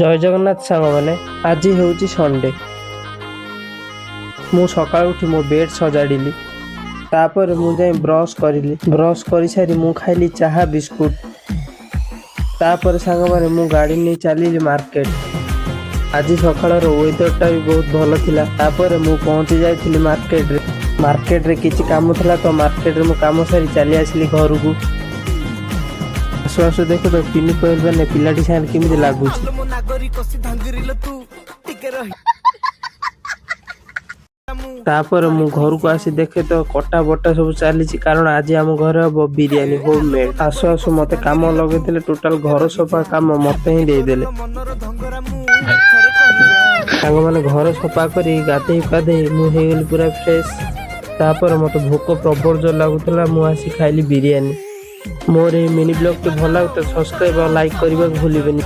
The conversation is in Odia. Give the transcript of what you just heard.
ଜୟ ଜଗନ୍ନାଥ ସାଙ୍ଗମାନେ। ଆଜି ହେଉଛି ସଣ୍ଡେ। ମୁଁ ସକାଳୁ ଉଠି ମୋ ବେଡ୍ ସଜାଡ଼ିଲି। ତାପରେ ମୁଁ ଯାଇ ବ୍ରସ୍ କରିଲି। ବ୍ରସ୍ କରିସାରି ମୁଁ ଖାଇଲି ଚାହା ବିସ୍କୁଟ। ତାପରେ ସାଙ୍ଗମାନେ ମୁଁ ଗାଡ଼ି ନେଇ ଚାଲିଲି ମାର୍କେଟ। ଆଜି ସକାଳର ୱେଦରଟା ବି ବହୁତ ଭଲ ଥିଲା। ତାପରେ ମୁଁ ପହଞ୍ଚି ଯାଇଥିଲି ମାର୍କେଟରେ। ମାର୍କେଟରେ କିଛି କାମ ଥିଲା ତ ମାର୍କେଟରେ ମୁଁ କାମ ସାରି ଚାଲି ଆସିଲି ଘରକୁ। ଆସୁ ଆସୁ ଦେଖ ତ ପିନି କହିଲେ ପିଲାଟି ସାଙ୍ଗରେ କେମିତି ଲାଗୁଛି। ତାପରେ ମୁଁ ଘରକୁ ଆସି ଦେଖେ ତ କଟା ବଟା ସବୁ ଚାଲିଛି, କାରଣ ଆଜି ଆମ ଘରେ ହବ ବିରିୟାନୀ ହୋମ୍ ମେଡ୍। ଆସୁ ଆସୁ ମତେ କାମ ଲଗେଇଥିଲେ, ଟୋଟାଲ ଘର ସଫା କାମ ମତେ ହିଁ ଦେଇଦେଲେ। ସାଙ୍ଗମାନେ ଘର ସଫା କରି ଗାଧେଇ ପାଧେଇ ମୁଁ ହେଇଗଲି ପୁରା ଫ୍ରେଶ। ତାପରେ ମତେ ଭୋକ ପ୍ରବଳ ଜୋର ଲାଗୁଥିଲା, ମୁଁ ଆସି ଖାଇଲି ବିରିୟାନୀ। ମୋର ଏହି ମିନି ବ୍ଲଗଟି ଭଲ ଲାଗୁଥିଲା ସବସ୍କ୍ରାଇବ ଆଉ ଲାଇକ୍ କରିବାକୁ ଭୁଲିବେନି।